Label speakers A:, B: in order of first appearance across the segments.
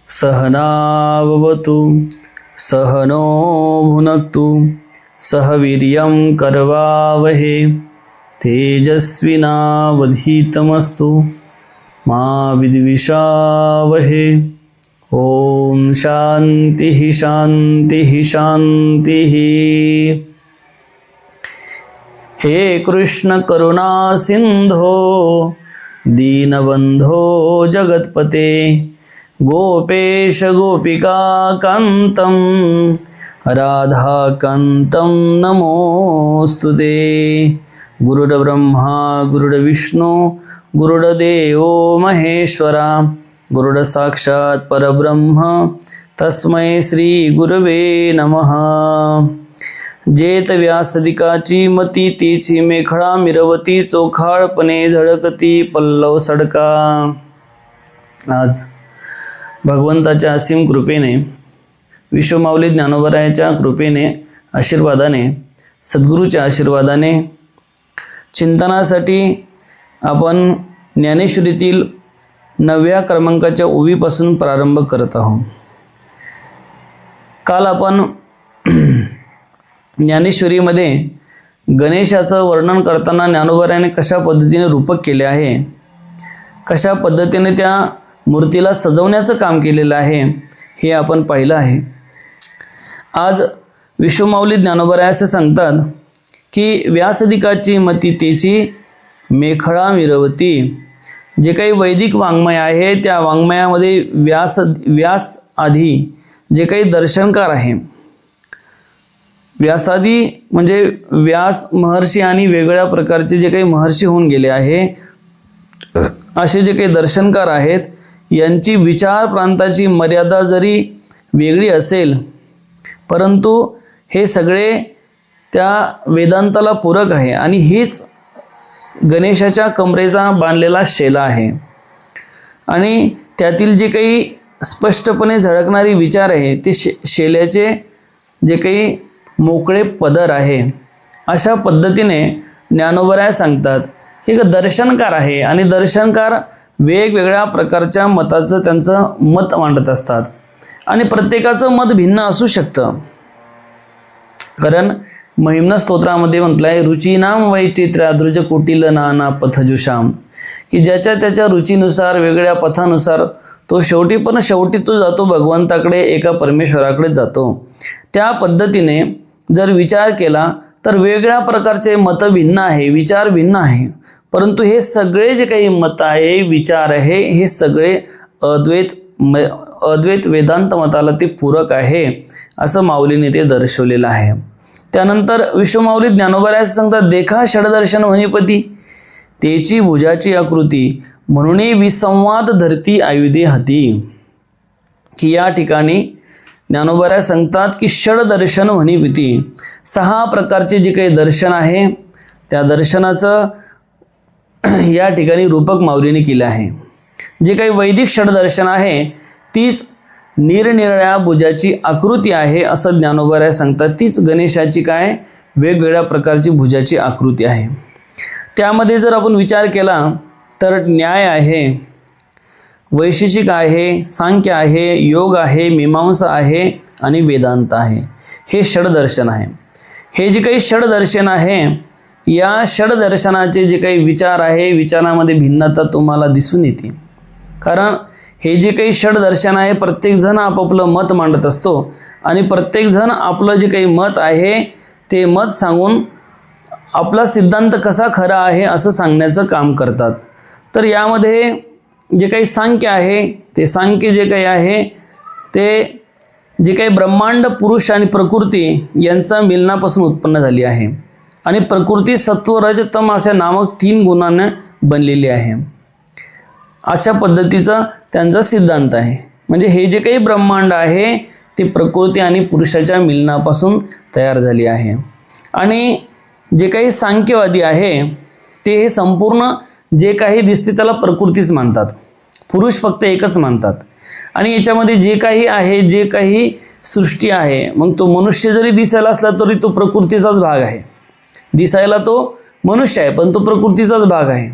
A: सहनाववतु सहनो भुनक्तु सह वीर्यं करवावहे तेजस्विनावधीतमस्तु मा विद्विषावहे। ओम शांति शांति शांति। हे कृष्ण करुणा सिंधो दीनबंधो जगत्पते गोपेश गोपिका कांतं राधाकांतं नमोस्तुते। गुरुर्ब्रह्मा गुरुर्विष्णु गुरुर्देवो महेश्वरा गुरुर् साक्षात् परब्रह्म तस्मै श्री गुरवे नमः। जेत व्यासदिकाची मती तीची मेखळा मिरवती चोखाळपणे झळकती पल्लव सडका। आज भगवंताच्या असीम कृपेने विश्वमाऊली ज्ञानोबरायाच्या कृपेने आशीर्वादाने सद्गुरूच्या आशीर्वादाने चिंतनासाठी आपण ज्ञानेश्वरीतील 9व्या क्रमांकाच्या ओवीपासून प्रारंभ करत आहोत। काल आपण ज्ञानेश्वरीमध्ये गणेशाचं वर्णन करताना ज्ञानोबरायाने कशा पद्धतीने रूपक केले आहे, कशा पद्धतीने त्या मूर्तीला सजवण्याचं काम केलेलं आहे हे आपण पाहिलं आहे। आज विश्वमाऊली ज्ञानोबराय असे सांगतात की व्यासदिकाची मती तेची मेखळा मिरवती। जे काही वैदिक वाङ्मय आहे त्या वाङ्मयामध्ये व्यास आधी जे काही दर्शनकार आहे, व्यासादी म्हणजे व्यास महर्षी आणि वेगळ्या प्रकारचे जे काही महर्षी होऊन गेले आहे असे जे काही दर्शनकार आहेत यांची विचार प्रांताची मर्यादा जरी वेगळी असेल परंतु हे सगळे त्या वेदांताला पूरक आहे आणि हीच गणेशाच्या कमरेचा बांधलेला शेला आहे आणि त्यातील जे काही स्पष्टपणे झळकणारी विचार आहे ते शेल्याचे जे काही मोकळे पदर आहे। अशा पद्धतीने ज्ञानोबराय सांगतात की दर्शनकार आहे आणि दर्शनकार वेगवेगळ्या प्रकारच्या मताचं त्यांचं मत मांडत असतात आणि प्रत्येकाचं मत भिन्न असू शकतं। कारण महिम्न स्तोत्रामध्ये म्हटलं आहे रुचीनाम वैचित्र्यादृज कुटील नाना पथजुषाम, की ज्याच्या त्याच्या रुचीनुसार वेगळ्या पथानुसार तो शेवटी तो जातो भगवंताकडे, एका परमेश्वराकडे जातो। त्या पद्धतीने जर विचार केला तर वेगळ्या प्रकारचे मत भिन्न आहे, विचार भिन्न आहे, परंतु हे सगळे जे काही मत आहे विचार आहे हे सगळे अद्वैत वेदांत मताला ते पूरक आहे असं माऊलीने ते दर्शवलेलं आहे। त्यानंतर विश्वमाऊली ज्ञानोबराय सांगतात देखा षडदर्शन वनिपती तेची भुजाची आकृती म्हणून विसंवाद धरती आयुधे हाती। की या ठिकाणी ज्ञानोबराय सांगतात की षडदर्शन वनिपती 6 प्रकारचे जे काही दर्शन आहे त्या दर्शनाचं या ठिकाणी रूपक माऊलीने केलं आहे। जे काही वैदिक षडदर्शन आहे तीच निरनिराळ्या भुजाची आकृती आहे असं ज्ञानोबराय सांगतात। तीच गणेशाची काय वेगवेगळ्या प्रकारची भुजाची आकृती आहे। त्यामध्ये जर आपण विचार केला तर न्याय आहे, वैशेषिक आहे, सांख्य आहे, योग आहे, मीमांसा आहे आणि वेदांत आहे। हे षडदर्शन आहे। हे जे काही षडदर्शन आहे या षडदर्शनाचे जे काही विचार आहे विचारामध्ये भिन्नता तुम्हाला दिसून येते। कारण हे जे काही षडदर्शन आहे प्रत्येक जण आपापलं मत मांडत असतो आणि प्रत्येक जण आपलं जे काही मत आहे ते मत सांगून आपला सिद्धांत कसा खरा आहे असं सांगण्याचं काम करतात। तर यामध्ये जे काही सांख्य आहे ते सांख्य जे काही आहे ते जे काही ब्रह्मांड पुरुष आणि प्रकृती यांचा मिलनापासून उत्पन्न झाली आहे आणि प्रकृती सत्व रज तम अशा नामक 3 गुणांना बनलेली आहे। अशा पद्धतीचा त्यांचा सिद्धांत आहे। म्हणजे हे जे काही ब्रह्मांड आहे ते प्रकृती आणि पुरुषाच्या मिलनापासून तयार झाली आहे आणि जे काही सांख्यवादी आहे ते हे संपूर्ण जे काही दिसते त्याला प्रकृतीच मानतात, पुरुष फक्त एकच मानतात आणि याच्यामध्ये जे काही आहे जे काही सृष्टी आहे मग तो मनुष्य जरी दिसायला असला तरी तो प्रकृतीचाच भाग आहे। दिसायला तो मनुष्य आहे पण तो प्रकृतीचाच भाग आहे।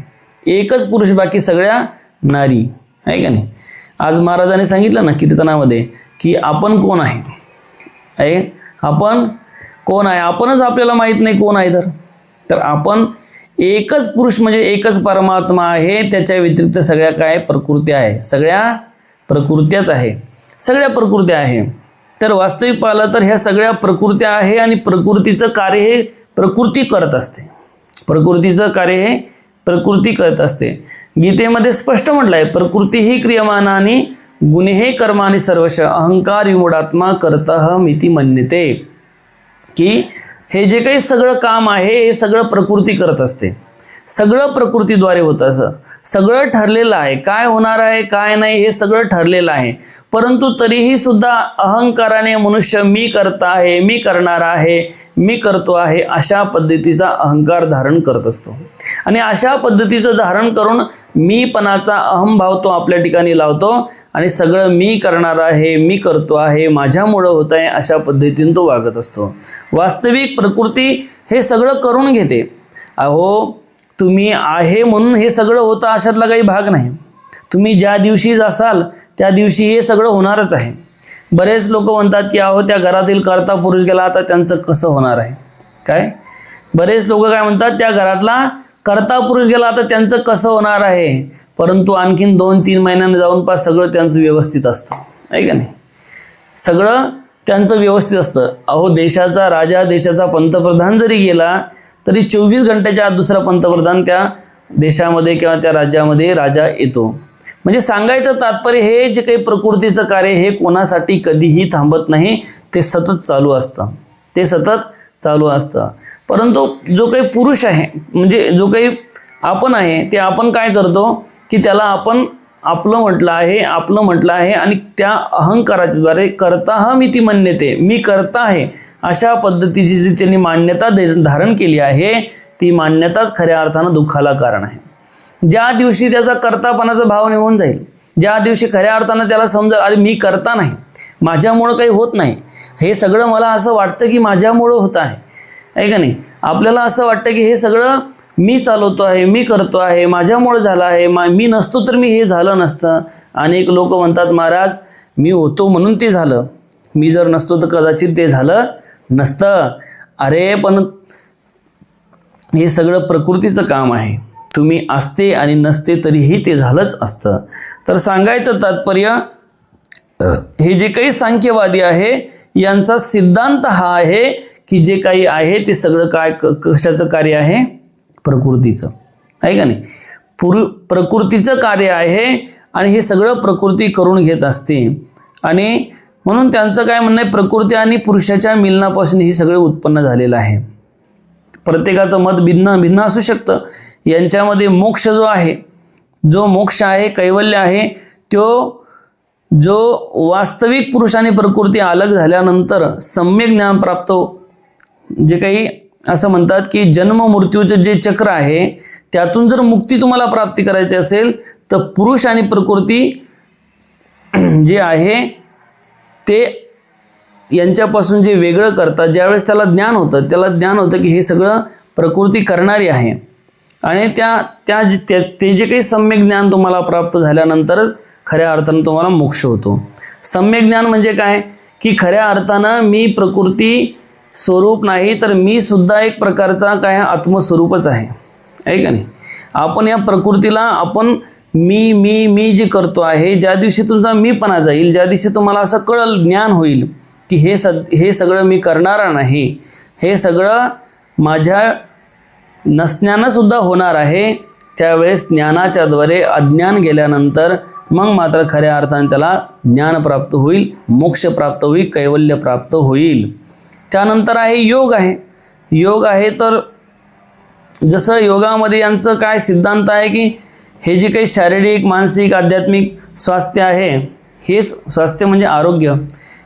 A: एकच पुरुष बाकी सगळ्या नारी आहे का नाही। आज महाराजांनी सांगितलं ना कीर्तनामध्ये की आपण कोण आहे, आपण कोण आहे, आपणच आपल्याला माहीत नाही कोण आहे. तर आपण एकच पुरुष म्हणजे एकच परमात्मा आहे, त्याच्या व्यतिरिक्त सगळ्या काय प्रकृती आहे, सगळ्या प्रकृत्याच आहे, सगळ्या प्रकृत्या आहे. तर वास्तविक पाहिलं तर ह्या सगळ्या प्रकृत्या आहे आणि प्रकृतीचं कार्य हे प्रकृती करत असते, प्रकृतीचं कार्य हे प्रकृती करत असते. गीतेमध्ये स्पष्ट म्हटलं आहे, प्रकृती ही क्रियमानानी गुणे कर्मानी सर्वश अहंकार विमूढात्मा कर्तहमिति मन्यते. की हे जे काही सगळं काम आहे हे सगळं प्रकृती करत असते, सगळं प्रकृतीद्वारे होतं, असं सगळं ठरलेलं आहे, काय होणार आहे काय नाही हे सगळं ठरलेलं आहे. परंतु तरीही सुद्धा अहंकाराने मनुष्य मी करता आहे, मी करणार आहे, मी करतो आहे अशा पद्धतीचा अहंकार धारण करत असतो. आणि अशा पद्धतीचं धारण करून मीपणाचा अहंभाव तो आपल्या ठिकाणी लावतो आणि सगळं मी करणार आहे, मी करतो आहे, माझ्यामुळं होत आहे अशा पद्धतीने तो वागत असतो. वास्तविक प्रकृती हे सगळं करून घेते. अहो तुम्ही आहे म्हणून हे सगळं होतं अशातला काही भाग नाही. तुम्ही ज्या दिवशी असाल त्या दिवशी हे सगळं होणारच आहे. बरेच लोक म्हणतात की अहो त्या घरातील कर्ता पुरुष गेला आता त्यांचं कसं होणार आहे, काय बरेच लोक काय म्हणतात त्या घरातला कर्ता पुरुष गेला आता त्यांचं कसं होणार आहे. परंतु आणखीन 2-3 महिन्यांनी जाऊन पास सगळं त्यांचं व्यवस्थित असतं, आहे का नाही, सगळं त्यांचं व्यवस्थित असतं. अहो देशाचा राजा, देशाचा पंतप्रधान जरी गेला तरी 24 घंट्याच्या आत दुसरा पंतप्रधान त्या देशामध्ये किंवा त्या राज्यामध्ये राजा येतो. म्हणजे सांगायचं तात्पर्य हे जे काही प्रकृतीचं कार्य हे कोणासाठी कधीही थांबत नाही, ते सतत चालू असतं, ते सतत चालू असतं. परंतु जो काही पुरुष आहे म्हणजे जो काही आपण आहे ते आपण काय करतो की त्याला आपण आपलं म्हटलं आहे, आपलं म्हटलं आहे आणि त्या अहंकाराच्या द्वारे कर्ताहमिति मन्यते, मी करता आहे अशा पद्धतीची जी त्यांनी मान्यता धारण केली आहे ती मान्यताच खऱ्या अर्थानं दुःखाला कारण आहे. ज्या दिवशी त्याचा कर्तापणाचा भाव निघून जाईल, ज्या दिवशी खऱ्या अर्थानं त्याला समजेल अरे मी करता नाही, माझ्यामुळं काही होत नाही, हे सगळं मला असं वाटतं की माझ्यामुळं होत आहे का नाही, आपल्याला असं वाटतं की हे सगळं मी चालवतो आहे, मी करतो आहे, माझ्यामुळे झालं आहे, मी नसतो तर मी हे झालं नसतं. अनेक लोक म्हणतात महाराज मी होतो म्हणून ते झालं, मी जर नसतो तर कदाचित ते झालं नसतं. अरे पण हे सगळं प्रकृतीचं काम आहे, तुम्ही असते आणि नसते तरीही ते झालंच असतं. तर सांगायचं तात्पर्य हे जे काही सांख्यवादी आहे यांचा सिद्धांत हा आहे की जे काही आहे ते सगळं काय कशाचं कार्य आहे, प्रकृतीचं, आहे का नाही, प्रकृतीचं कार्य आहे आणि हे सगळं प्रकृती करून घेत असते. आणि म्हणून त्यांचं काय म्हणणं आहे, प्रकृती आणि पुरुषाच्या मिलनापासून ही सगळं उत्पन्न झालेलं आहे. प्रत्येकाचं मत भिन्न भिन्न असू शकतं. यांच्यामध्ये मोक्ष जो आहे, जो मोक्ष आहे, कैवल्य आहे, तो जो वास्तविक पुरुष आणि प्रकृती अलग झाल्यानंतर सम्यक ज्ञान प्राप्त, जे काही असं म्हणतात की जन्म मृत्यूचं जे चक्र आहे त्यातून जर मुक्ती तुम्हाला प्राप्ती करायची असेल तर पुरुष आणि प्रकृती जे आहे ते यांच्यापासून जे वेगळं करतात, ज्यावेळेस त्याला ज्ञान होतं की हे सगळं प्रकृती करणारी आहे आणि ते जे काही सम्यक ज्ञान तुम्हाला प्राप्त झाल्यानंतरच खऱ्या अर्थानं तुम्हाला मोक्ष होतो. सम्यक ज्ञान म्हणजे काय की खऱ्या अर्थानं मी प्रकृती स्वरूप नाही तर मी सुद्धा एक प्रकारचा काय आत्मस्वरूपच आहे का नाही. आपण या प्रकृतीला आपण मी मी मी जे करतो आहे, ज्या दिवशी तुमचा मीपणा जाईल, ज्या दिवशी तुम्हाला असं कळल, ज्ञान होईल की हे सगळं मी करणारा नाही, हे सगळं माझ्या नसण्यानं सुद्धा होणार आहे, त्यावेळेस ज्ञानाच्या द्वारे अज्ञान गेल्यानंतर मग मात्र खऱ्या अर्थाने त्याला ज्ञान प्राप्त होईल, मोक्ष प्राप्त होईल, कैवल्य प्राप्त होईल. त्यानंतर आहे योग आहे. योग आहे तर जसं योगामध्ये यांचं काय सिद्धांत आहे की हे जे काही शारीरिक, मानसिक, आध्यात्मिक स्वास्थ्य आहे, हेच स्वास्थ्य म्हणजे आरोग्य,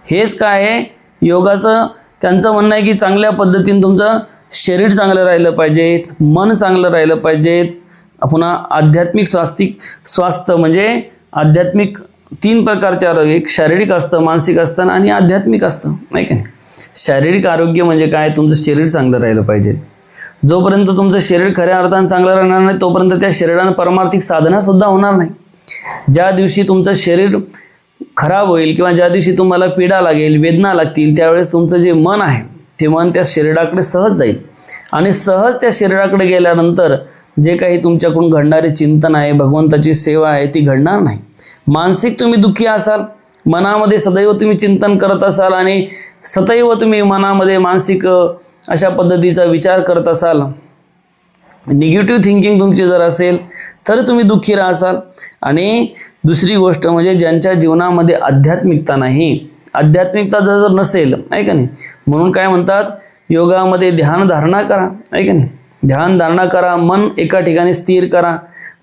A: हेच काय आहे योगाचं. त्यांचं म्हणणं आहे की चांगल्या पद्धतीने तुमचं शरीर चांगलं राहिलं पाहिजे, मन चांगलं राहिलं पाहिजे. पुन्हा आध्यात्मिक स्वास्थ्य म्हणजे आध्यात्मिक 3 प्रकारचे आरोग्य, एक शारीरिक असतं, मानसिक असतं आणि आध्यात्मिक असतं, नाही का नाही. शारीरिक आरोग्य म्हणजे काय, तुमचं शरीर चांगलं राहिलं पाहिजे. जोपर्यंत तुमचं शरीर खऱ्या अर्थानं चांगलं राहणार नाही तोपर्यंत त्या शरीरानं परमार्थिक साधना सुद्धा होणार नाही. ज्या दिवशी तुमचं शरीर खराब होईल किंवा ज्या दिवशी तुम्हाला पीडा लागेल, वेदना लागतील, त्यावेळेस तुमचं जे मन आहे ते मन त्या शरीराकडे सहज जाईल आणि सहज त्या शरीराकडे गेल्यानंतर जे काही तुमच्याकडून घडणारे चिंतन आहे, भगवंताची सेवा आहे, ती घडणार नाही. मानसिक तुम्ही दुःखी असाल, मनामध्ये सदैव तुम्ही चिंतन करत असाल आणि सदैव तुम्ही मनामध्ये मानसिक अशा पद्धतीचा विचार करत असाल, निगेटिव्ह थिंकिंग तुमची जर असेल तर तुम्ही दुःखी राहाल. आणि दुसरी गोष्ट म्हणजे ज्यांच्या जीवनामध्ये आध्यात्मिकता नाही, आध्यात्मिकता जर नसेल, आहे का नाही, म्हणून काय म्हणतात, योगामध्ये ध्यान धारणा करा, आहे का नाही, ध्यान धारणा करा, मन एका ठिकाणी स्थिर करा.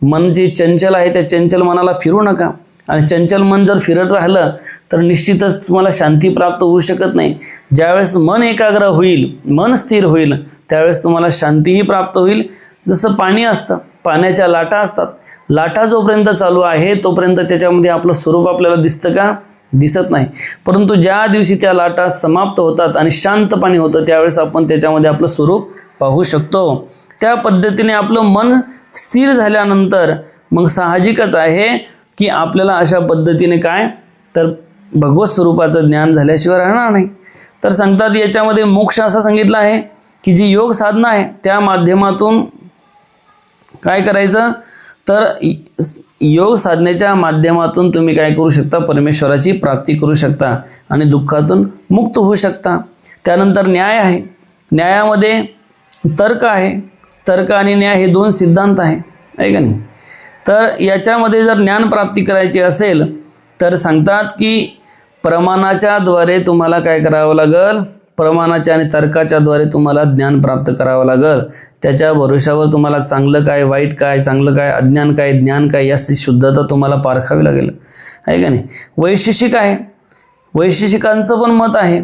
A: मन जे चंचल आहे त्या चंचल मनाला फिरू नका. आणि चंचल मन जर फिरत राहिलं तर निश्चितच तुम्हाला शांती प्राप्त होऊ शकत नाही. ज्यावेळेस मन एकाग्र होईल, मन स्थिर होईल, त्यावेळेस तुम्हाला शांतीही प्राप्त होईल. जसं पाणी असतं, पाण्याच्या लाटा असतात, लाटा जोपर्यंत चालू आहे तोपर्यंत त्याच्यामध्ये आपलं स्वरूप आपल्याला दिसतं का? दिसत नाही. परंतु ज्या दिवशी त्या लाटा समाप्त होतात आणि शांत पाणी होतं त्यावेळेस आपण त्याच्यामध्ये आपलं स्वरूप पाहू शकतो. त्या पद्धतीने आपलं मन स्थिर झाल्यानंतर मग साहजिकच आहे की आपल्याला अशा पद्धतीने काय तर भगवत स्वरूपाचं ज्ञान झाल्याशिवाय राहणार नाही. तर सांगतात याच्यामध्ये मोक्ष असं सांगितलं आहे की जी योग साधना आहे त्या माध्यमातून काय करायचं तर योग साधनेच्या माध्यमातून तुम्ही काय करू शकता, परमेश्वराची प्राप्ती करू शकता आणि दुःखातून मुक्त होऊ शकता. त्यानंतर न्याय आहे, न्यायामध्ये तर्क आहे, तर्क आणि न्याय हे दोन सिद्धांत आहे का नाही. तर याच्यामध्ये जर ज्ञान प्राप्ती करायची असेल तर सांगतात की प्रमाणाच्या द्वारे तुम्हाला काय करावं लागेल, प्रमाणाच्या आणि तर्काच्या द्वारे तुम्हाला ज्ञान प्राप्त करावं लागेल. त्याच्या भरोशावर तुम्हाला चांगलं काय, वाईट काय, चांगलं काय, अज्ञान काय, ज्ञान काय याची शुद्धता तुम्हाला पारखावी लागेल, आहे का नाही. वैशेषिक आहे, वैशेषिकांचं पण मत आहे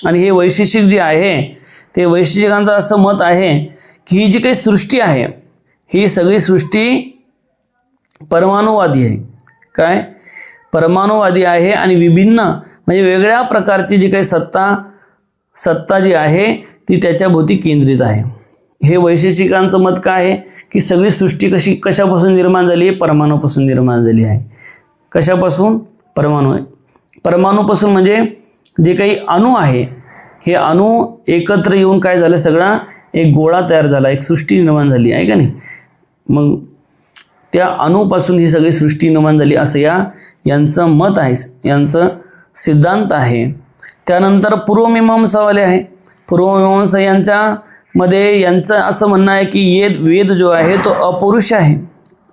A: आणि हे वैशेषिक जे आहे ते वैशेषिकांचं असं मत आहे की ही जी काही सृष्टी आहे ही सगळी सृष्टी परमाणुवादी आहे. काय? परमाणुवादी आहे आणि विभिन्न म्हणजे वेगळ्या प्रकारची जी काही सत्ता जी आहे ती त्याच्या भोवती केंद्रित आहे. हे वैशेषिकांचं मत काय आहे की सगळी सृष्टी कशापासून निर्माण झाली आहे? परमाणूपासून निर्माण झाली आहे. कशापासून? परमाणू आहे. परमाणूपासून म्हणजे जे काही अणू आहे हे अणू एकत्र येऊन काय झालं, सगळा एक गोळा तयार झाला, एक सृष्टी निर्माण झाली, आहे का नाही. मग त्या अणूपासून ही सगळी सृष्टी निर्माण झाली असं यांचं मत आहे, यांचं सिद्धांत आहे. त्यानंतर पूर्वमीमांसावाले आहे, पूर्वमीमांसा यांच्यामध्ये यांचं असं म्हणणं आहे की वेद जो आहे तो अपौरुष आहे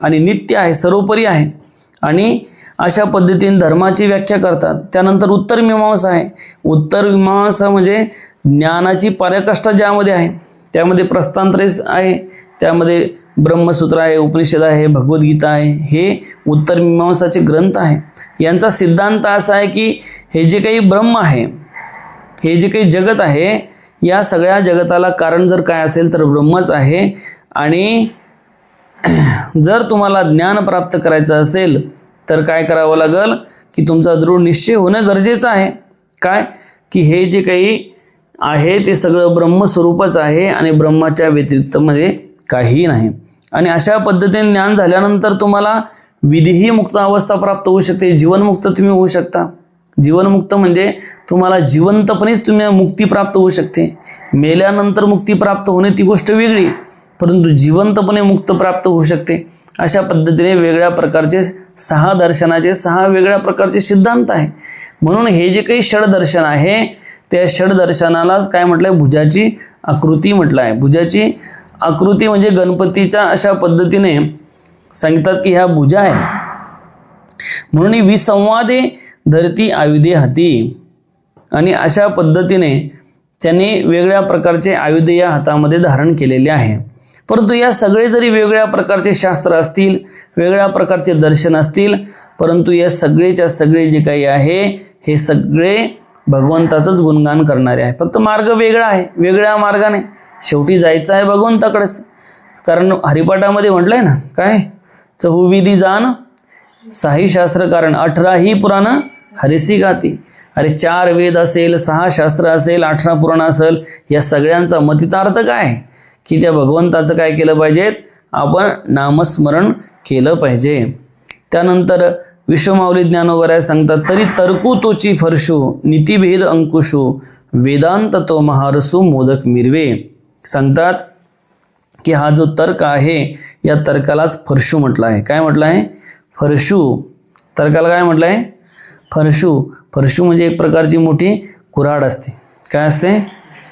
A: आणि नित्य आहे, सर्वोपरी आहे आणि अशा पद्धतीने धर्माची व्याख्या करतात. त्यानंतर उत्तर मीमांसा आहे, उत्तर मीमांसा म्हणजे ज्ञानाची पराकाष्ठा ज्यामध्ये आहे त्यामध्ये प्रस्थानत्रय आहे, त्यामध्ये ब्रह्मसूत्र आहे, उपनिषद आहे, भगवद्गीता आहे, हे उत्तर मीमांसाचे ग्रंथ आहे. यांचा सिद्धांत असा आहे की हे जे काही ब्रह्म आहे, हे जे काही जगत आहे, या सगळ्या जगताला कारण जर काय असेल तर ब्रह्मच आहे. आणि जर तुम्हाला ज्ञान प्राप्त करायचं असेल तर काय करावं लागेल की तुमचा दृढ निश्चय होणं गरजेचं आहे. काय? की हे जे काही आहे ते सगळं ब्रह्मस्वरूपच आहे आणि ब्रह्माच्या व्यतिरिक्तमध्ये काही नाही. आणि अशा पद्धतीने ज्ञान झाल्यानंतर तुम्हाला विधीही मुक्त अवस्था प्राप्त होऊ शकते, जीवनमुक्त तुम्ही होऊ शकता. जीवनमुक्त म्हणजे तुम्हाला जिवंतपणेच तुम्ही मुक्ती प्राप्त होऊ शकते. मेल्यानंतर मुक्ती प्राप्त होणे ती गोष्ट वेगळी, परंतु जिवंतपणे मुक्त प्राप्त होऊ शकते. अशा पद्धतीने वेगळ्या प्रकारचे 6 दर्शनाचे 6 वेगळ्या प्रकारचे सिद्धांत आहे. म्हणून हे जे काही षडदर्शन आहे त्या षडदर्शनालाच काय म्हटलंय, भुजाची आकृती म्हटलं आहे. भुजाची आकृती म्हणजे गणपतीच्या अशा पद्धतीने सांगतात की ह्या भुजा आहे. म्हणून विसंवादे धरती आयुधे हाती, आणि अशा पद्धतीने त्यांनी वेगळ्या प्रकारचे आयुध या हातामध्ये धारण केलेले आहे. परंतु या सगळे जरी वेगळ्या प्रकारचे शास्त्र असतील, वेगळ्या प्रकारचे दर्शन असतील, परंतु या सगळेच्या सगळे जे काही आहे हे सगळे भगवंताचंच गुणगान करणारे आहे. फक्त मार्ग वेगळा आहे, वेगळ्या मार्गाने शेवटी जायचं आहे भगवंताकडेच. कारण हरिपाठामध्ये म्हटलंय ना, काय 4 जाण 6 शास्त्र कारण 18 पुराण हरिसी गाती. अरे 4 वेद असेल, 6 शास्त्र असेल, 18 पुराण असेल, या सगळ्यांचा मतितार्थ काय की त्या भगवंताचं काय केलं पाहिजे, आपण नामस्मरण केलं पाहिजे. त्यानंतर विश्वमाऊली ज्ञानोबराय सांगतात, तरी तर्कू तोची फरशू नीतिभेद अंकुशू वेदांत तो महारसू मोदक मिरवे. सांगतात की हा जो तर्क आहे या तर्कालाच फरशू म्हटलं आहे. काय म्हटलं आहे? फरशू. तर्काला काय म्हटलं आहे? फरशू. फरशू म्हणजे एक प्रकारची मोठी कुऱ्हाड असते. काय असते?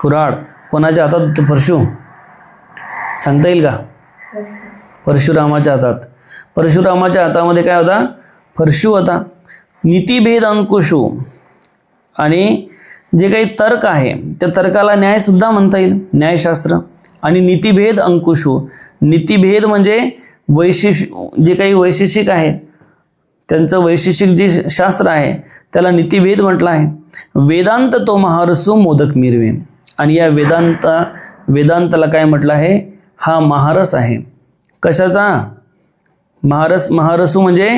A: कुऱ्हाड. कोणाच्या हातात होतं फरशू? सांगता येईल का? परशुरामाच्या हातात. परशुरामाच्या हातामध्ये काय होता? फरशू होता. नीतिभेद अंकुशू. आणि जे काही तर्क आहे त्या तर्काला न्यायसुद्धा म्हणता येईल, न्यायशास्त्र. आणि नीतिभेद अंकुशू. नीतिभेद म्हणजे जे काही वैशेषिक आहेत त्यांचं वैशेषिक जे शास्त्र आहे त्याला नीतिभेद म्हटलं आहे. वेदांत तो महारसू मोदक मिरवे. आणि या वेदांताला काय म्हटलं आहे? हा महारस आहे. कशाचा? महारस. महारसू म्हणजे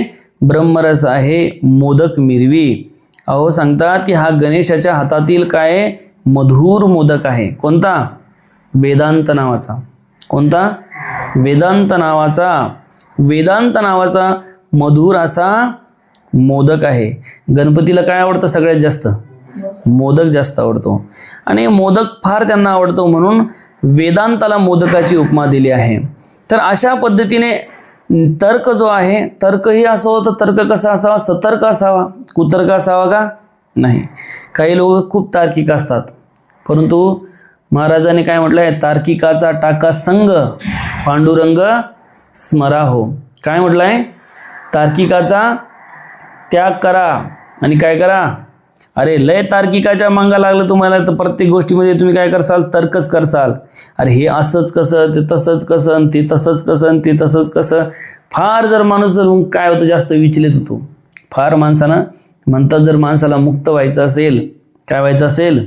A: ब्रह्मरस आहे. मोदक मिरवी. अहो सांगतात की हा गणेशाच्या हातातील काय? मधुर मोदक आहे. कोणता? वेदांत नावाचा. कोणता? वेदांत नावाचा. वेदांत नावाचा मधुर असा मोदक आहे. गणपतीला काय आवडतं सगळ्यात जास्त? मोदक जास्त आवडतो. आणि मोदक फार त्यांना आवडतो म्हणून वेदांताला मोदकाची उपमा दिली आहे. तर अशा पद्धतीने तर्क जो आहे, तर्कही असं होतं. तर्क कसा असावा? सतर्क असावा. कुतर्क असावा का? नाही. काही लोक खूप तार्किक असतात, परंतु महाराजांनी काय म्हटलं आहे? तार्किकाचा टाका संग पांडुरंग स्मरा हो. काय म्हटलं आहे? तार्किकाचा त्याग करा आणि काय करा? अरे लय तार्किकाच्या मांगा लागलं तुम्हाला तर प्रत्येक गोष्टीमध्ये तुम्ही काय करसाल? तर्कच करसाल. अरे हे असंच कसं, ते तसंच कसं, ते तसंच कसं, ते तसंच कसं. फार जर माणूस जर काय होतं? जास्त विचलित होतो. फार माणसानं म्हणतात जर माणसाला मुक्त व्हायचं असेल, काय व्हायचं असेल?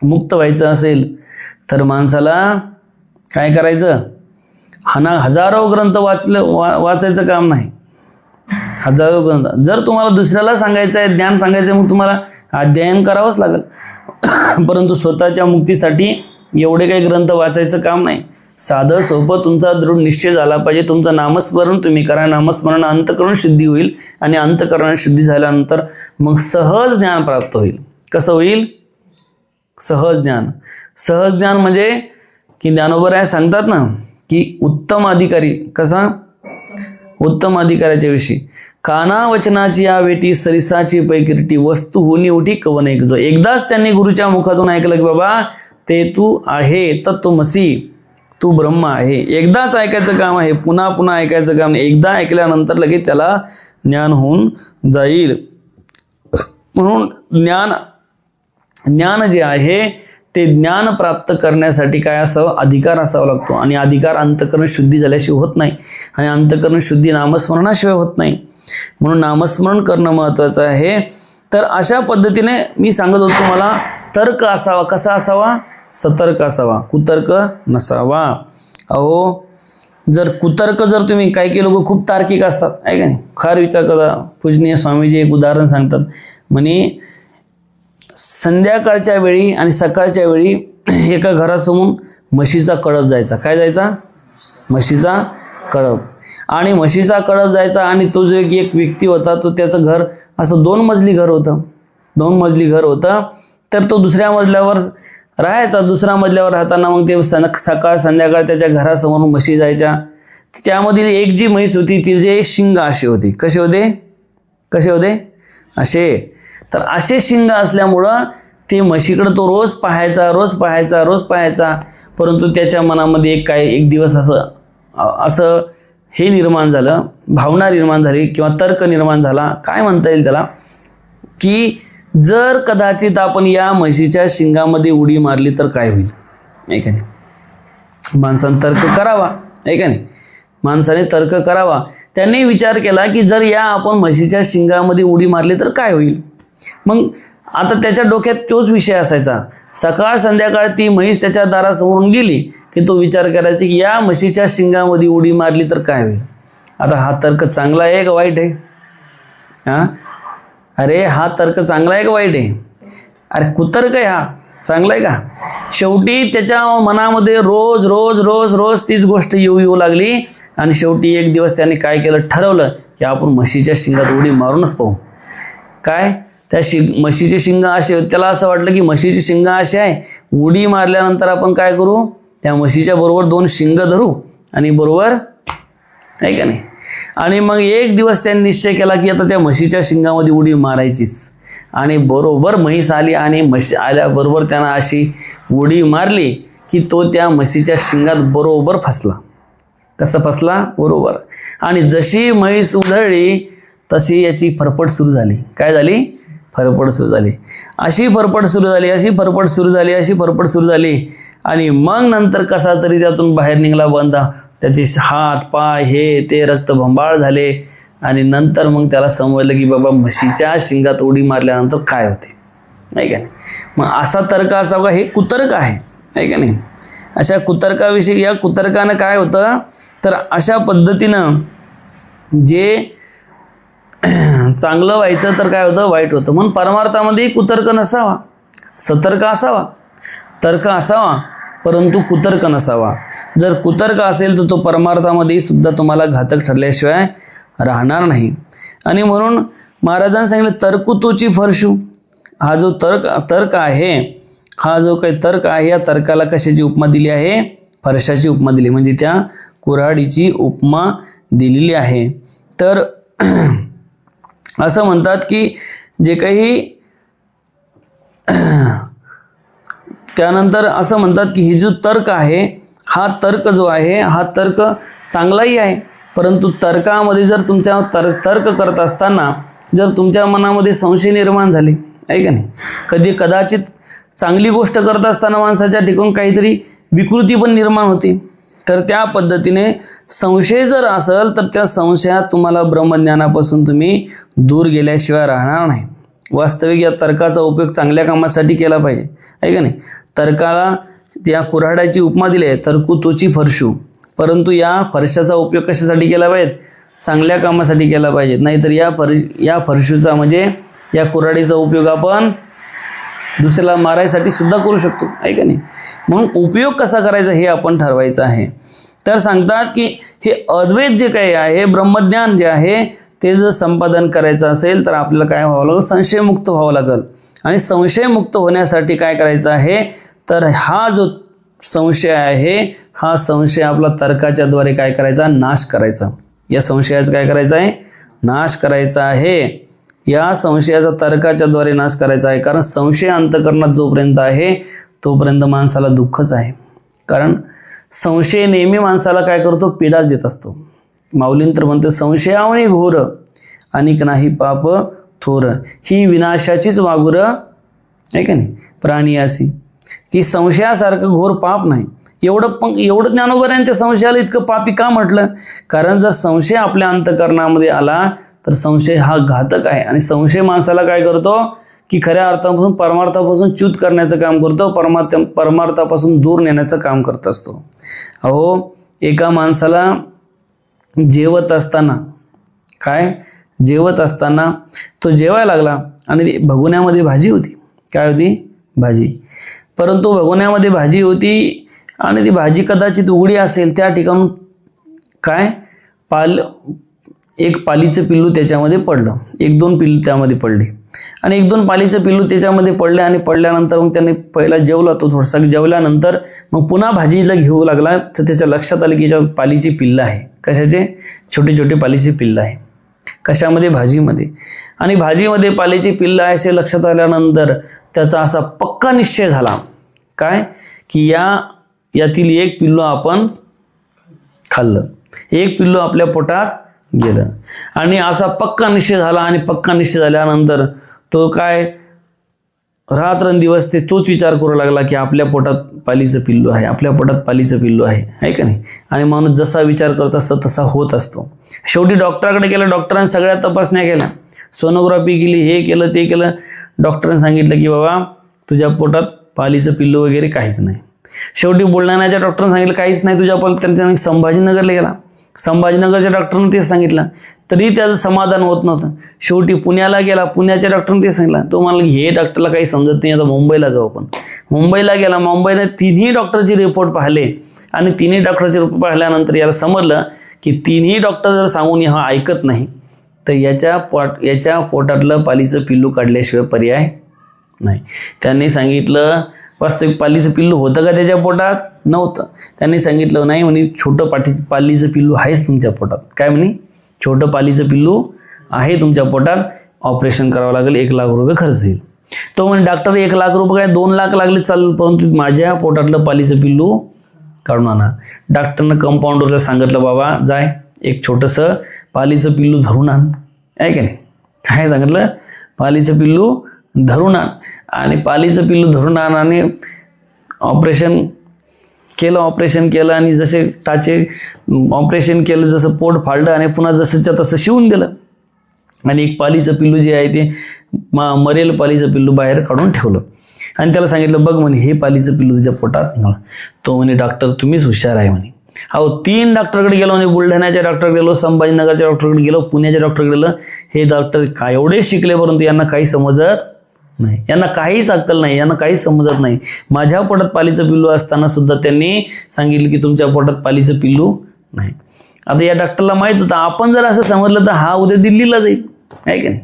A: मुक्त व्हायचं असेल तर माणसाला काय करायचं? हजारो ग्रंथ वाचायचं काम नाही. हजारो ग्रंथ. जर तुम्हाला दुसऱ्याला सांगायचं आहे, ज्ञान सांगायचं आहे, मग तुम्हाला अध्ययन करावंच लागेल. परंतु स्वतःच्या मुक्तीसाठी एवढे काही ग्रंथ वाचायचं काम नाही. साधं सोपं तुमचा दृढ निश्चय झाला पाहिजे. तुमचं नामस्मरण तुम्ही करा. नामस्मरण अंतःकरण शुद्धी होईल आणि अंतःकरण शुद्धी झाल्यानंतर मग सहज ज्ञान प्राप्त होईल. कसं होईल? सहज ज्ञान. सहज ज्ञान म्हणजे की ज्ञानोबराय सांगतात ना की उत्तम अधिकारी. कसा? उत्तम अधिकाऱ्याच्या विषयी. काना वचनाची या वेटी सरिसाची पैकिरटी वस्तू होणी उठी कवन एक जो. एकदाच त्यांनी गुरुच्या मुखातून ऐकलं की बाबा ते तू आहे, तत्वमसी, तू ब्रह्म आहे. एकदाच ऐकायचं काम आहे, पुन्हा पुन्हा ऐकायचं काम नाही. एकदा ऐकल्यानंतर लगेच त्याला ज्ञान होऊन जाईल. म्हणून ज्ञान जे आहे ते ज्ञान प्राप्त करण्यासाठी काय असावं? अधिकार असावा लागतो. आणि अधिकार अंतःकरण शुद्धी झाल्याशिवाय होत नाही. आणि अंतःकरण शुद्धी नामस्मरणाशिवाय होत नाही. म्हणून नामस्मरण करणं महत्त्वाचं आहे. तर अशा पद्धतीने मी सांगत होतो तुम्हाला, तर्क असावा. कसा असावा? सतर्क असावा. कुतर्क नसावा. अहो जर कुतर्क जर तुम्ही, काही लोक खूप तार्किक असतात आहे का नाही? फार विचार करा. पूजनीय स्वामीजी एक उदाहरण सांगतात. म्हणे संध्याकाळच्या वेळी आणि सकाळच्या वेळी एका घरासमोर म्हशीचा कळप जायचा. काय जायचा? म्हशीचा कळप. आणि म्हशीचा कळप जायचा. आणि तो जो एक व्यक्ती होता तो त्याचं घर असं 2 मजली घर होतं. 2 मजली घर होतं. तर तो दुसऱ्या मजल्यावर राहायचा. दुसऱ्या मजल्यावर राहताना मग ते सकाळ संध्याकाळ त्याच्या घरासमोर म्हशी जायच्या. त्यामधील एक जी म्हैस होती तिचे शिंग असे होते. कसे होते? कसे होते? असे. तर असे शिंग असल्यामुळं ते म्हशीकडे तो रोज पाहायचा. परंतु त्याच्या मनामध्ये एक दिवस असं हे निर्माण झालं, भावना निर्माण झाली किंवा तर्क निर्माण झाला, काय म्हणता येईल त्याला, की जर कदाचित आपण या म्हशीच्या शिंगामध्ये उडी मारली तर काय होईल? आहे का नाही? माणसाने तर्क करावा. आहे का नाही? माणसाने तर्क करावा. त्यांनी विचार केला की जर या आपण म्हशीच्या शिंगामध्ये उडी मारली तर काय होईल? मग आता त्याच्या डोक्यात तोच विषय असायचा. सकाळ संध्याकाळ ती म्हैस त्याच्या दारासमोरून गेली की तो विचार करायचा की या म्हशीच्या शिंगामध्ये उडी मारली तर काय होईल? आता हा तर्क चांगला आहे का वाईट आहे? अरे हा तर्क चांगला आहे का वाईट आहे? अरे कुतर्क आहे हा. चांगला आहे का? शेवटी त्याच्या मनामध्ये रोज तीच गोष्ट येऊ लागली. आणि शेवटी एक दिवस त्यांनी काय केलं, ठरवलं की आपण म्हशीच्या शिंगात उडी मारूनच पाहू. काय त्या म्हशीचे शिंग असे, त्याला असं वाटलं की म्हशीचे शिंग असे आहे, उडी मारल्यानंतर आपण काय करू, त्या म्हशीच्या बरोबर 2 शिंग धरू आणि बरोबर आहे का नाही. आणि मग एक दिवस त्यांनी निश्चय केला की आता त्या म्हशीच्या शिंगामध्ये उडी मारायचीच. आणि बरोबर म्हैस आली आणि म्हशी आल्याबरोबर त्यानं अशी उडी मारली की तो त्या म्हशीच्या शिंगात बरोबर फसला. कसं फसला, बरोबर. आणि जशी म्हैस उधळली तशी याची फरफट सुरू झाली. काय झाली, फरफट सुरू झाली. अशी फरफट सुरू झाली, अशी फरफट सुरू झाली, अशी फरफट सुरू झाली. आणि मग नंतर कसा तरी त्यातून बाहेर निघाला बंदा. त्याचे हात पाय हे ते रक्तबंबाळ झाले. आणि नंतर मग त्याला समजलं की बाबा म्हशीच्या शिंगात उडी मारल्यानंतर काय होते, नाही का नाही. मग असा तर्क असावा, हे कुतर्क आहे का नाही. अशा कुतर्काविषयी, या कुतर्कानं काय होतं तर अशा पद्धतीनं जे चांगलं व्हायचं तर काय होतं, वाईट होतं. म्हणून परमार्थामध्ये कुतर्क नसावा, सतर्क असावा, तर्क असावा, परंतु कुतर्क नसावा. जर कुतर्क असेल तर तो परमार्थामध्ये सुद्धा तुम्हाला घातक ठरल्याशिवाय राहणार नाही. आणि म्हणून महाराजांनी सांगितलं तर्कुतोची फरशू. हा जो तर्क आहे, हा जो काही तर्क आहे, या तर्काला कशाची उपमा दिली आहे, फरशाची उपमा दिली, म्हणजे त्या कुऱ्हाडीची उपमा दिलेली आहे. तर असं म्हणतात की जे काही त्यानंतर असं म्हणतात की ही जो तर्क आहे, हा तर्क जो आहे, हा तर्क चांगलाही आहे, परंतु तर्कामध्ये जर तुमच्या तर्क करत असताना जर तुमच्या मनामध्ये संशय निर्माण झाले, आहे का नाही, कदाचित चांगली गोष्ट करत असताना माणसाच्या ठिकाणी काहीतरी विकृती पण निर्माण होते, तर त्या पद्धतीने संशय जर असेल तर त्या संशयात तुम्हाला ब्रह्मज्ञानापासून तुम्ही दूर गेल्याशिवाय राहणार नाही. वास्तविक या तर्काचा उपयोग चांगल्या कामासाठी केला पाहिजे, आहे का नाही. तर्काला त्या कुऱ्हाडाची उपमा दिली आहे, तर्कुतोची फरशू. परंतु या फरशाचा उपयोग कशासाठी केला पाहिजे, चांगल्या कामासाठी केला पाहिजे. नाहीतर या फरशूचा म्हणजे या कुऱ्हाडीचा उपयोग आपण दुसऱ्याला मारायसाठी सुद्धा करू शकतो, आहे का नाही. म्हणून उपयोग कसा करायचा हे आपण ठरवायचं आहे. तर सांगतात की हे अद्वैत जे काही आहे, ब्रह्मज्ञान जे आहे, ते जर संपादन करायचं असेल तर आपल्याला काय व्हावं लागेल, संशयमुक्त व्हावं लागेल. आणि संशयमुक्त होण्यासाठी काय करायचं आहे तर हा जो संशय आहे, हा संशय आपला तर्काच्या द्वारे काय करायचा, नाश करायचा. या संशयाचा काय करायचा आहे, नाश करायचा आहे. या संशयाचा तर्काच्या द्वारे नाश करायचा आहे. कारण संशय अंतःकरणात जोपर्यंत आहे तोपर्यंत माणसाला दुःखच आहे. कारण संशय नेहमी माणसाला काय करतो, पीडाच देत असतो. माऊलींतर म्हणते संशयावणी घोर अनिक नाही पाप थोर, ही विनाशाचीच वागुर, आहे का नाही, प्राणी असी. की संशयासारखं घोर पाप नाही. एवढं ज्ञानोबऱ्याने त्या संशयाला इतकं पापी का म्हटलं, कारण जर संशय आपल्या अंतःकरणामध्ये आला तर संशय हा घातक आहे. आणि संशय माणसाला काय करतो की खऱ्या अर्थापासून परमार्थापासून च्युत करण्याचं काम करतो, परमार्थापासून दूर नेण्याचं काम करत असतो. अहो, एका माणसाला जेवत असताना तो जेवायला लागला आणि भगोन्यामध्ये भाजी होती. काय होती, भाजी. परंतु भगोन्यामध्ये भाजी होती आणि ती भाजी कदाचित उघडी असेल. त्या ठिकाणून काय एक पालीचं पिल्लू त्याच्यामध्ये पडलं, 1-2 पिल्लू त्यामध्ये पडले आणि 1-2 पालीचं पिल्लू त्याच्यामध्ये पडले. आणि पडल्यानंतर मग त्याने पहिला जेवला, तो थोडासा जेवल्यानंतर मग पुन्हा भाजीला घेऊ लागला. तर त्याच्या लक्षात आलं की याच्या पालीची पिल्लं आहे. कशाचे, छोटे छोटे पालीची पिल्लं आहे. कशामध्ये, भाजीमध्ये. आणि भाजीमध्ये पालीची पिल्लं आहे असे लक्षात आल्यानंतर त्याचा असा पक्का निश्चय झाला, काय की यातील एक पिल्लू आपण खाल्लं, एक पिल्लू आपल्या पोटात गेलं. आणि असा पक्का निश्चय झाला. आणि पक्का निश्चय झाल्यानंतर तो काय रात्रंदिवस तोच विचार करू लागला की आपल्या पोटात पालीचं पिल्लू आहे, आपल्या पोटात पालीचं पिल्लू आहे का नाही. आणि माणूस जसा विचार करत असतो तसा होत असतो. शेवटी डॉक्टराकडे गेला. डॉक्टरांनी सगळ्या तपासण्या केल्या, सोनोग्राफी केली, हे केलं ते केलं. डॉक्टरांनी सांगितलं की बाबा तुझ्या पोटात पालीचं पिल्लू वगैरे काहीच नाही. शेवटी बुलढाण्याच्या डॉक्टरांनी सांगितलं काहीच नाही तुझ्या पोटात. त्यांच्या संभाजीनगरला गेला. संभाजीनगरच्या डॉक्टरनं ते सांगितलं, तरी त्याचं समाधान होत नव्हतं. शेवटी पुण्याला गेला, पुण्याच्या डॉक्टरने ते सांगितलं. तो म्हणाला की हे डॉक्टरला काही समजत नाही, आता मुंबईला जाऊ आपण. मुंबईला गेला, मुंबईने तिन्ही डॉक्टरचे रिपोर्ट पाहिले आणि तिन्ही डॉक्टरचे रिपोर्ट पाहिल्यानंतर याला समजलं की तिन्ही डॉक्टर जर सांगून हा ऐकत नाही तर याच्या पोटातलं पालीचं पिल्लू काढल्याशिवाय पर्याय नाही. त्यांनी सांगितलं वास्तविक पालीचं पिल्लू होतं का त्याच्या पोटात? नव्हतं. त्यांनी सांगितलं नाही म्हणे छोटं पालीचं पिल्लू आहेच तुमच्या पोटात. काय म्हणे? छोटं पालीचं पिल्लू आहे तुमच्या पोटात, ऑपरेशन करावं लागेल, 1 लाख रुपये खर्च येईल. तो म्हणे डॉक्टर 1 लाख रुपये काय 2 लाख लागले चालेल, परंतु माझ्या पोटातलं पालीचं पिल्लू काढून आणा. डॉक्टरनं कंपाऊंडरला सांगितलं बाबा जाय एक छोटंसं पालीचं पिल्लू धरून आण. आहे का नाही? काय सांगितलं? पालीचं पिल्लू धरून आण. आणि पालीचं पिल्लू धरून आण आणि ऑपरेशन केलं आणि जसे टाचे ऑपरेशन केलं, जसं पोट फाळलं आणि पुन्हा जसंच्या तसं शिवून दिलं आणि एक पालीचं पिल्लू जे आहे ते मरेल पालीचं पिल्लू बाहेर काढून ठेवलं आणि त्याला सांगितलं बघ म्हणे हे पालीचं पिल्लू तुझ्या पोटात निघालं. तो म्हणे डॉक्टर तुम्हीच हुशार आहे म्हणे. 3 डॉक्टरकडे गेलो म्हणे, बुलढाण्याच्या डॉक्टरकडे गेलो, संभाजीनगरच्या डॉक्टरकडे गेलो, पुण्याच्या डॉक्टरकडे गेलो. हे डॉक्टर काय एवढे शिकले परंतु यांना काही समजत नाही, यांना काहीच अक्कल नाही, यांना काहीच समजत नाही. माझ्या पोटात पालीचं पिल्लू असताना सुद्धा त्यांनी सांगितलं की तुमच्या पोटात पालीचं पिल्लू नाही. आता या डॉक्टरला माहित होतं आपण जर असं समजलं तर हा उद्या दिल्लीला जाईल. आहे की नाही?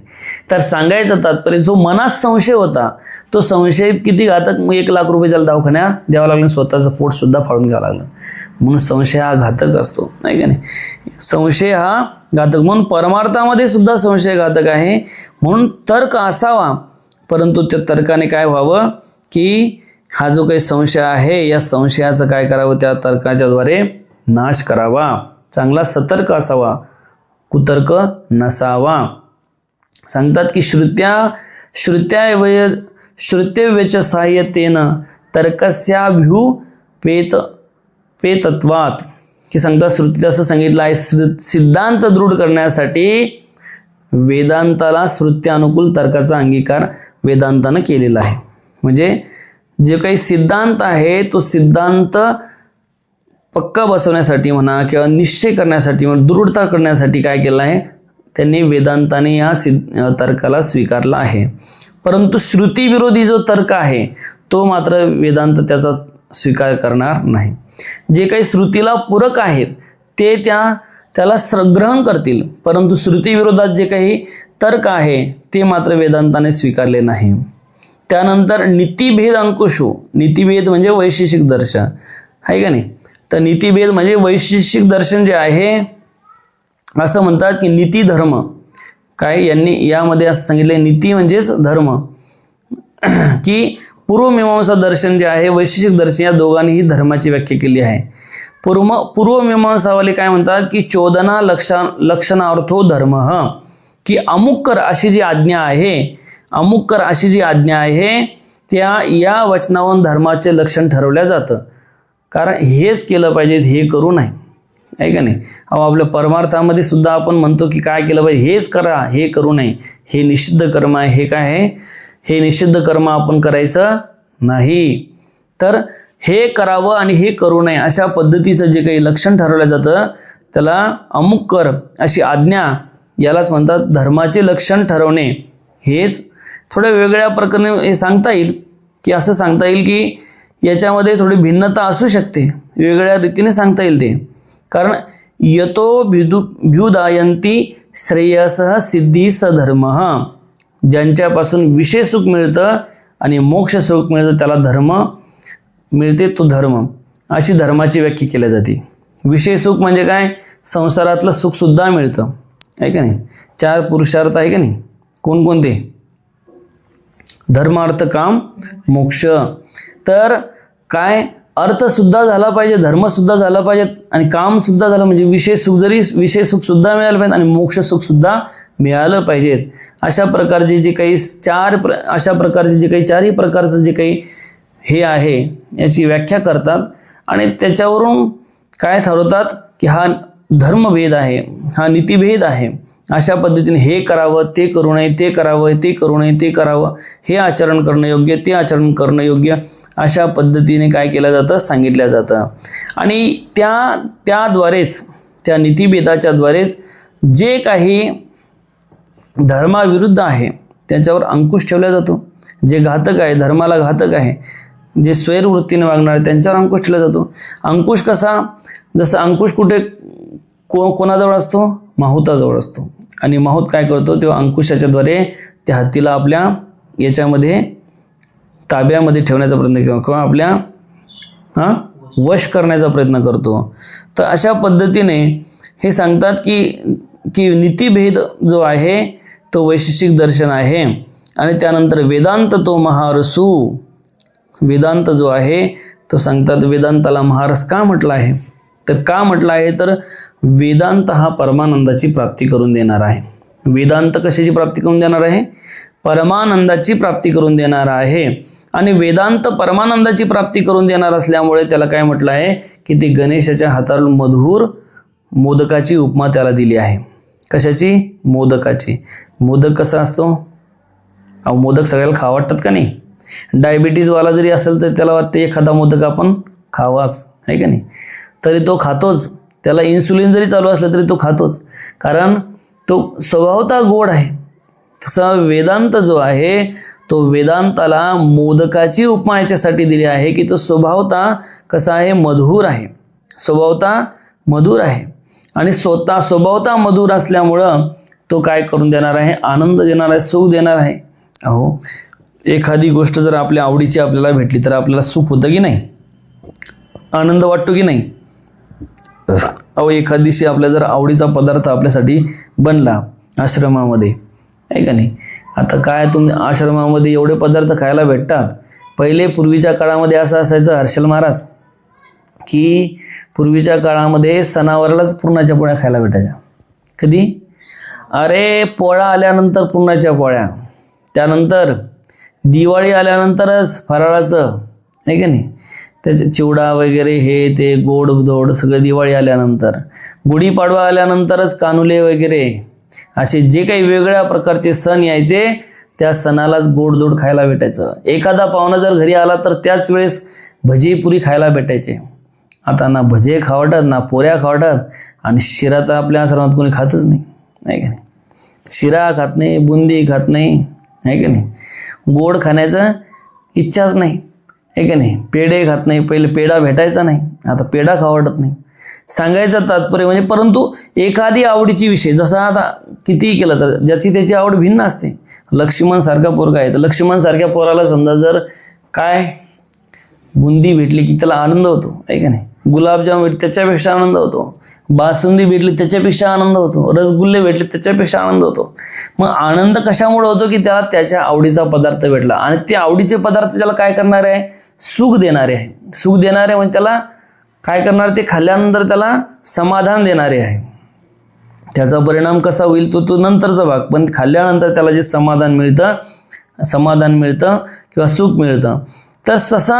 A: तर सांगायचं तात्पर्य जो मनात संशय होता तो संशय किती घातक. 1 लाख रुपये त्याला दवाखान्यात द्यावं लागलं, स्वतःचं पोट सुद्धा फाडून घ्यावं लागलं. म्हणून संशय हा घातक असतो. नाही का नाही? संशय हा घातक. म्हणून परमार्थामध्ये सुद्धा संशय घातक आहे. म्हणून तर्क असावा, परंतु त्या तर्काने काय व्हावं की हा जो काही संशय आहे या संशयाचं काय करावं, त्या तर्काच्या द्वारे नाश करावा. चांगला सतर्क असावा, कुतर्क नसावा. सांगतात की श्रुत्यव्यच साहाय्यतेन तर्कस्याभ्युपेतत्वात्, की सांगतात श्रुतीत असं सांगितलं आहे सिद्धांत दृढ करण्यासाठी वेदांताला श्रुत्यानुकूल तर्काचा अंगीकार वेदांतानं केलेला आहे. म्हणजे जे काही सिद्धांत आहे तो सिद्धांत पक्का बसवण्यासाठी म्हणा किंवा निश्चय करण्यासाठी म्हणा, दृढता करण्यासाठी काय केलं आहे त्यांनी वेदांताने या तर्काला स्वीकारला आहे. परंतु श्रुतीविरोधी जो तर्क आहे तो मात्र वेदांत त्याचा स्वीकार करणार नाही. जे काही श्रुतीला पूरक आहेत ते त्याला ग्रहण करतील, परंतु श्रुतीविरोधात जे काही तर्क आहे ते मात्र वेदांताने स्वीकारले नाही. त्यानंतर नीतिभेद अंकुशो, नीतिभेद म्हणजे वैशेषिक दर्शन आहे का नाही? तर नीतिभेद म्हणजे वैशेषिक दर्शन जे आहे, असं म्हणतात की नीती धर्म काय, यांनी यामध्ये असं सांगितलंय नीती म्हणजेच धर्म, की पूर्वमीमांसा दर्शन जे आहे वैशेषिक दर्शन या दोघांनीही धर्माची व्याख्या केली आहे. पूर्वमीमांसावाले काय म्हणतात की चोदना लक्षणार्थो धर्म, की अमुक कर अशी जी आज्ञा आहे त्या या वचनावरून धर्माचे लक्षण ठरवलं जातं. कारण हेच केलं पाहिजे, हे करू नये. आहे का नाही? आपल्या परमार्थामध्ये सुद्धा आपण म्हणतो की काय केलं पाहिजे, हेच करा, हे करू नये, हे निषिद्ध कर्म आहे. हे काय आहे? हे निषिद्ध कर्म आपण करायचं नाही. तर हे करावं आणि हे करू नये अशा पद्धतीचं जे काही लक्षण ठरवलं जातं त्याला अमुक कर अशी आज्ञा, यालाच म्हणतात धर्माचे लक्षण ठरवणे. हेच थोड्या वेगळ्या प्रकारे हे सांगता येईल, की असं सांगता येईल की याच्यामध्ये थोडी भिन्नता असू शकते, वेगळ्या रीतीने सांगता येईल ते. कारण यतो भ्युदायंती श्रेयसः सिद्धी सधर्म, ज्यांच्यापासून विषय सुख मिळतं आणि मोक्ष सुख मिळतं त्याला धर्म मिळते, तो धर्म. अशी धर्माची व्याख्या केली जाते. विषय सुख म्हणजे काय? संसारातलं सुख सुद्धा मिळतं. आहे का नाही? 4 पुरुषार्थ आहे का नाही? कोणकोणते? धर्म अर्थ काम मोक्ष. तर काय अर्थ सुद्धा झाला पाहिजे, धर्म सुद्धा झाला पाहिजे आणि काम सुद्धा झालं, म्हणजे विषय सुख सुद्धा मिळालं पाहिजे आणि मोक्ष सुख सुद्धा मिळालं पाहिजेत. अशा प्रकारचे जे काही चारही प्रकारचं जे काही हे आहे याची व्याख्या करतात आणि त्याच्यावरून काय ठरवतात की हा धर्मभेद आहे, हा नीतिभेद आहे. अशा पद्धतीने हे करावं, ते करू नये, ते करावं, ते करू नये, ते करावं, हे आचरण करणं योग्य, ते आचरण करणं योग्य, अशा पद्धतीने काय केलं जातं, सांगितलं जातं. आणि त्याद्वारेच त्या नीतिभेदाच्या द्वारेच जे काही धर्माविरुद्ध आहे त्याच्यावर अंकुश ठेवला जातो. जे घातक आहे, धर्माला घातक आहे, जे स्वैरवृत्तीने वागणार त्यांच्यावर अंकुश ठेवला जातो. अंकुश कसा, जसं अंकुश कुठे कोणाजवळ असतो, माहुताजवळ असतो. आणि माहूत काय करतो, तेव्हा अंकुशाच्या द्वारे त्या हत्तीला आपल्या याच्यामध्ये ताब्यामध्ये ठेवण्याचा प्रयत्न किंवा आपल्या वश करण्याचा प्रयत्न करतो. तर अशा पद्धतीने हे सांगतात की नीतिभेद जो आहे तो वैशेषिक दर्शन आहे. आणि त्यानंतर वेदांत तो महारसू, वेदांत जो आहे तो सांगतात वेदांताला महारस का म्हटलं आहे, तर का म्हटलं आहे तर वेदांत हा परमानंदाची प्राप्ती करून देणार आहे. वेदांत कशाची प्राप्ती करून देणार आहे, परमानंदाची प्राप्ती करून देणार आहे. आणि वेदांत परमानंदाची प्राप्ती करून देणार असल्यामुळे त्याला काय म्हटलं आहे की ते गणेशाच्या हाताला मधुर मोदकाची उपमा त्याला दिली आहे. कशाची, मोदकाची. मोदक कसा असतो, मोदक सगळ्याला खावा वाटतात का नाही. डायबिटीजवाला जरी असेल तर त्याला वाटतं एखादा मोदक आपण खावाच, आहे का नाही, तरी तो खातोच. त्याला इन्सुलिन जरी चालू असलं तरी तो खातोच, कारण तो स्वभावतः गोड आहे. तसा वेदांत जो आहे तो वेदांताला मोदकाची उपमा याच्यासाठी दिली आहे की तो स्वभावतः कसा आहे, मधुर आहे, स्वभावतः मधुर आहे. आणि स्वभावतः मधुर असल्यामुळं तो काय करून देणार आहे, आनंद देणार आहे, सुख देणार आहे. अहो, एखादी गोष्ट जर आपल्या आवडीची आपल्याला भेटली तर आपल्याला सुख होतं की नाही, आनंद वाटतो की नाही. अहो, एखाद दिवशी आपल्या जर आवडीचा पदार्थ आपल्यासाठी बनला आश्रमामध्ये, आहे का नाही. आता काय आश्रमामध्ये एवढे पदार्थ खायला भेटतात. पहिले पूर्वीच्या काळामध्ये असं असायचं हर्षल महाराज, की पूर्वीच्या काळामध्ये सणावारालाच पुरणाच्या पोळ्या खायला भेटायच्या. कधी, अरे पोळा आल्यानंतर पुरणाच्या पोळ्या, त्यानंतर दिवाळी आल्यानंतरच फराळाचं, आहे का नाही, त्याचे चिवडा वगैरे हे ते गोड धोड सगळं दिवाळी आल्यानंतर. गुढीपाडवा आल्यानंतरच कानुले वगैरे असे जे काही वेगळ्या प्रकारचे सण यायचे त्या सणालाच गोडधोड खायला भेटायचं. एखादा पाहुणा जर घरी आला तर त्याच वेळेस भजी पुरी खायला भेटायचे. आता ना भजे खावतात ना पोऱ्या खावतात, आणि शिरा तर आपल्या आश्रमात कोणी खातच नाही, आहे का नाही. शिरा खात नाही, बुंदी खात नाही, आहे का नाही. गोड खाण्याचं इच्छाच नाही, आहे का नाही. पेढे खात नाही, पहिले पेढा भेटायचा नाही, आता पेढा खावटत नाही. सांगायचं तात्पर्य म्हणजे, परंतु एखादी आवडीची विषय, जसा आता कितीही केलं तर ज्याची त्याची आवड भिन्न असते. लक्ष्मण सारखा पोरगा आहे तर लक्ष्मण सारख्या पोराला समजा जर काय बुंदी भेटली की त्याला आनंद होतो, आहे का नाही. गुलाबजाम भेटले त्याच्यापेक्षा आनंद होतो, बासुंदी भेटली त्याच्यापेक्षा आनंद होतो, रसगुल्ले भेटले त्याच्यापेक्षा आनंद होतो. मग आनंद कशामुळे होतो की त्याला त्याच्या आवडीचा पदार्थ भेटला, आणि ते आवडीचे पदार्थ त्याला काय करणारे आहे, सुख देणारे आहे. सुख देणारे म्हणजे त्याला काय करणार, ते खाल्ल्यानंतर त्याला समाधान देणारे आहे. त्याचा परिणाम कसा होईल तो नंतरचा भाग, पण खाल्ल्यानंतर त्याला जे समाधान मिळतं किंवा सुख मिळतं. तर तसा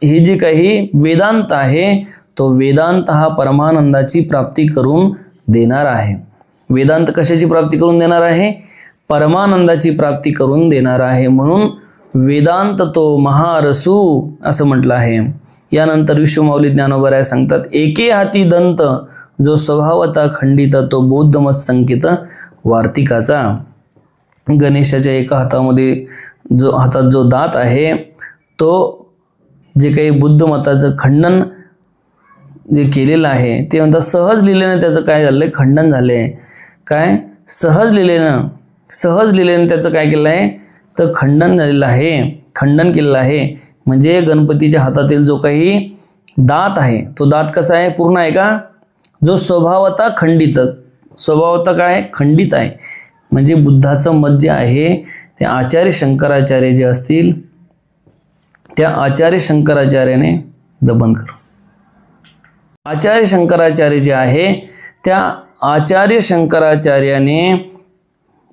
A: हे जे काही वेदांत आहे तो वेदांत हा परमानंदाची प्राप्ती करून देणार आहे. वेदांत कशाची प्राप्ती करून देणार आहे, परमानंदाची प्राप्ती करून देणार आहे. म्हणून वेदांत तो महारसू असं म्हटलं आहे. यानंतर विश्वमाऊली ज्ञानोबराय सांगतात, एके हाती दंत जो स्वभावता खंडित तो बौद्धमत संकेत वार्तिकाचा. गणेशाच्या एका हातामध्ये हातात जो दात आहे तो जे काही बुद्ध मताचं खंडन जे केलेलं आहे ते म्हणतात सहज लिहिल्याने त्याचं काय झालं, खंडन झाले. काय सहज लिहिल्याने त्याचं काय केलं आहे तर खंडन झालेलं आहे, खंडन केलेलं आहे. म्हणजे गणपतीच्या हातातील जो काही दात आहे तो दात कसा आहे, पूर्ण आहे का, जो स्वभावता खंडित, स्वभावता काय खंडित आहे. म्हणजे बुद्धाचं मत जे आहे ते आचार्य शंकराचार्य जे असतील त्या आचार्य शंकराचार्याने जपन करू. आचार्य शंकराचार्य जे आहे त्या आचार्य शंकराचार्याने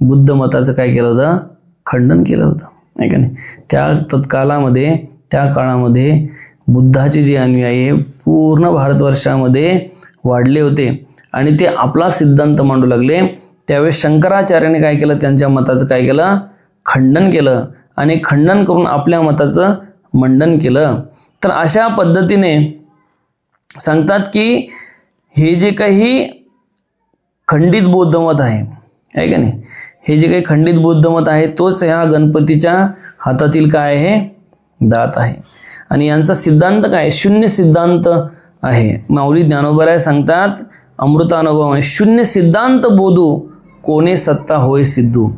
A: बुद्ध मताचं काय केलं होतं, खंडन केलं होतं, आहे का नाही. त्या काळामध्ये बुद्धाचे जे अनुयायी पूर्ण भारतवर्षामध्ये वाढले होते आणि ते आपला सिद्धांत मांडू लागले. त्यावेळेस शंकराचार्याने काय केलं, त्यांच्या मताचं काय केलं, खंडन केलं आणि खंडन करून आपल्या मताचं मंडन केलं. तर अशा पद्धतीने सांगतात की हे जे काही खंडित बौद्धमत आहे का नाही, हे जे काही खंडित बौद्धमत आहे तोच ह्या गणपतीच्या हातातील काय आहे, दात आहे. आणि यांचा सिद्धांत काय, शून्य सिद्धांत आहे. माऊली ज्ञानोबराय सांगतात अमृतानुभव, शून्य सिद्धांत बोधू कोणे सत्ता होय सिद्धू.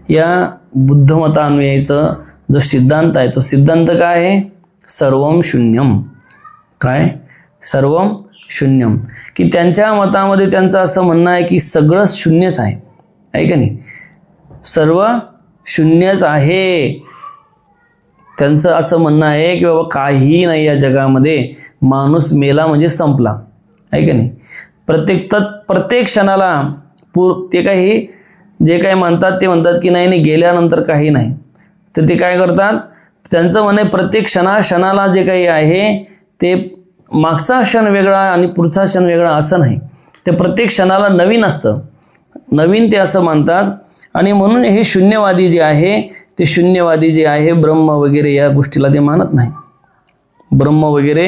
A: या बुद्धमतान्वयाचा जो सिद्धांत आहे तो सिद्धांत काय आहे, सर्वम शून्यम. काय, सर्वम शून्यम. की त्यांच्या मतामध्ये त्यांचं असं म्हणणं आहे की सगळं शून्यच आहे का नाही, सर्व शून्यच आहे. त्यांचं असं म्हणणं आहे की बाबा काहीही नाही या जगामध्ये, माणूस मेला म्हणजे संपला आहे का नाही. प्रत्येक क्षणाला ते काही जे काही म्हणतात ते म्हणतात की नाही गेल्यानंतर काही नाही. तर ते काय करतात, त्यांचं म्हणणं आहे प्रत्येक क्षणाला जे काही आहे ते मागचा क्षण वेगळा आणि पुढचा क्षण वेगळा असं नाही, ते प्रत्येक क्षणाला नवीन असतं, नवीन ते असं मानतात. आणि म्हणून हे शून्यवादी जे आहे ते शून्यवादी जे आहे ब्रह्म वगैरे या गोष्टीला ते मानत नाही, ब्रह्म वगैरे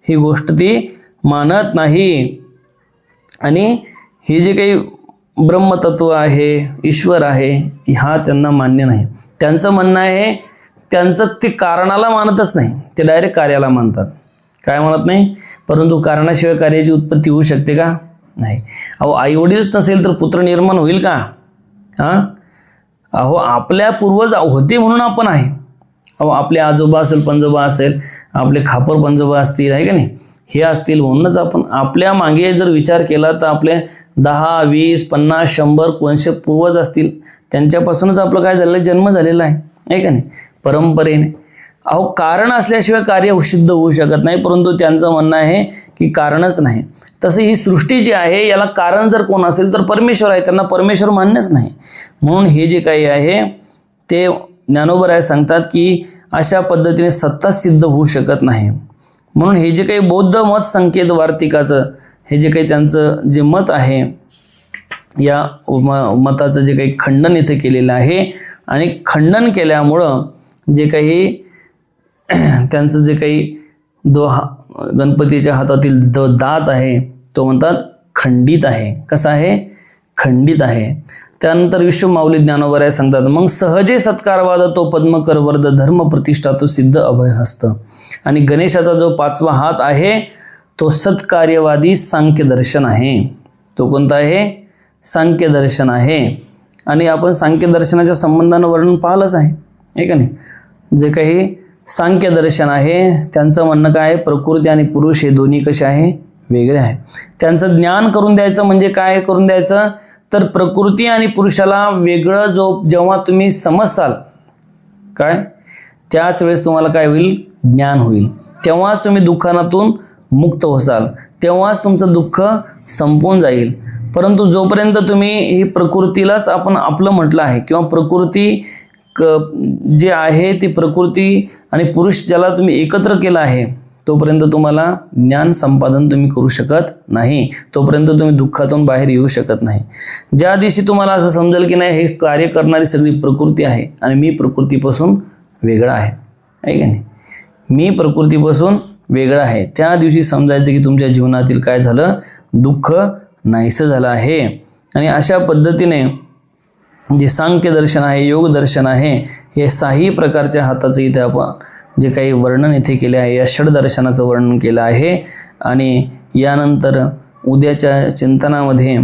A: ही गोष्ट ती मानत नाही. आणि हे जे काही ब्रह्मतत्व आहे, ईश्वर आहे, हा त्यांना मान्य नाही. त्यांचं म्हणणं आहे, त्यांचं ते कारणाला मानतच नाही, ते डायरेक्ट कार्याला मानतात. काय म्हणत नाही, परंतु कारणाशिवाय कार्याची उत्पत्ती होऊ शकते का, नाही. अहो आईवडीलच नसेल तर पुत्र निर्माण होईल का, अहो आपल्या पूर्वज होते म्हणून आपण आहे. अहो आपले आजोबा असेल, पंजोबा असेल, आपले खापर पंजोबा असतील आहे का नाही, हे असतील म्हणूनच आपण. आपल्या मागे जर विचार केला तर आपले 10, 20, 50, 100 कोणशे पूर्वज असतील, त्यांच्यापासूनच आपलं काय झालेलं, जन्म झालेला आहे का नाही, परंपरेने. अहो कारण असल्याशिवाय कार्य सिद्ध होऊ शकत नाही, परंतु त्यांचं म्हणणं आहे की कारणच नाही. तसं ही सृष्टी जी आहे याला कारण जर कोण असेल तर परमेश्वर आहे, त्यांना परमेश्वर मान्यच नाही. म्हणून हे जे काही आहे ते ज्ञानोबराय सांगतात की अशा पद्धतीने सत्ता सिद्ध होऊ शकत नाही. म्हणून हे जे काही बौद्ध मत संकेत वार्तिकाचं हे जे काही त्यांचं जे मत आहे, या मताचं जे काही खंडन इथे केलेलं आहे, आणि खंडन केल्यामुळं जे काही त्यांचं जे काही गणपतीच्या हातातील जो दात आहे तो म्हणतात खंडित आहे. कसा आहे, खंडित आहे. त्यानंतर विश्वमाऊली ज्ञानोबराय सांगतात, मग सहजे सत्कारवाद तो पद्मकर वर्द धर्म प्रतिष्ठा तो सिद्ध अभय हस्त. आणि गणेशाचा जो 5वा हात आहे तो सत्कार्यवादी सांख्य दर्शन आहे. तो कोणता आहे, सांख्य दर्शन आहे. आणि आपण सांख्य दर्शनाच्या संबंधानं वर्णन पाहिलंच आहे का नाही. जे काही सांख्य दर्शन आहे त्यांचं म्हणणं काय आहे, प्रकृती आणि पुरुष हे दोन्ही कसे आहे, वेगळे आहे. त्यांचं ज्ञान करून द्यायचं म्हणजे काय करून द्यायचं, तर प्रकृती आणि पुरुषाला वेगळं जेव्हा तुम्ही समजसाल काय, त्याच वेळेस तुम्हाला काय होईल, ज्ञान होईल. तेव्हाच तुम्ही दुःखातून मुक्त होसाल, तेव्हाच तुमचं दुःख संपून जाईल. परंतु जोपर्यंत तुम्ही ही प्रकृतीलाच आपण आपलं म्हटलं आहे, किंवा प्रकृती जे आहे ती प्रकृती आणि पुरुष ज्याला तुम्ही एकत्र केलं आहे, तोपर्यंत तुम्हाला ज्ञान संपादन तुम्ही करू शकत नाही, तोपर्यंत तुम्ही दुःखातून बाहेर येऊ शकत नाही. ज्या दिवशी तुम्हाला असं समजेल की नाही हे कार्य करणारी सगळी प्रकृती आहे आणि मी प्रकृतीपासून वेगळा आहे का नाही, मी प्रकृतीपासून वेगळा आहे, त्या दिवशी समजायचं की तुमच्या जीवनातील काय झालं, दुःख नाहीसं झालं आहे. आणि अशा पद्धतीने जे सांख्य दर्शन आहे, योग दर्शन आहे, हे 6 प्रकारच्या हाताचं इथे आपण जे काही वर्णन इथे केले आहे, या षडदर्शनाचं वर्णन केलं आहे. आणि यानंतर उद्याच्या चिंतनामध्ये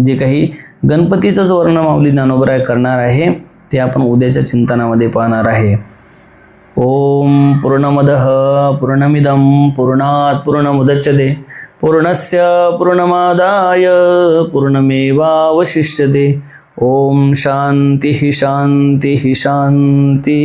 A: जे काही गणपतीचंच वर्णन माऊली ज्ञानोबराय करणार आहे ते आपण उद्याच्या चिंतनामध्ये पाहणार आहे. ओम पूर्णमदः पूर्णमिदं पूर्णात् पूर्णमुदच्यते पूर्णस्य पूर्णमादाय पूर्णमेवावशिष्यते. ओम शांती शांती शांती.